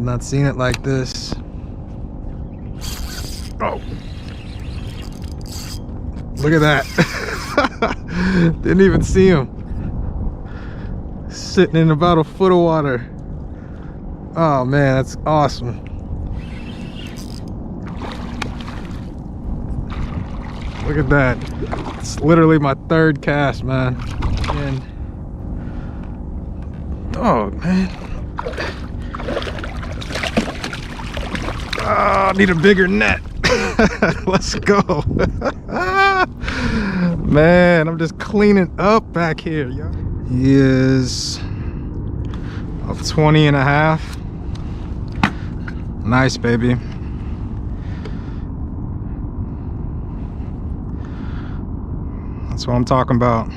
I've not seen it like this. Oh. Look at that. Didn't even see him. Sitting in about a foot of water. Oh man, that's awesome. Look at that. It's literally my third cast, man. And oh man. Oh, I need a bigger net. Let's go. Man, I'm just cleaning up back here, yo. He is a 20 and a half. Nice, baby. That's what I'm talking about.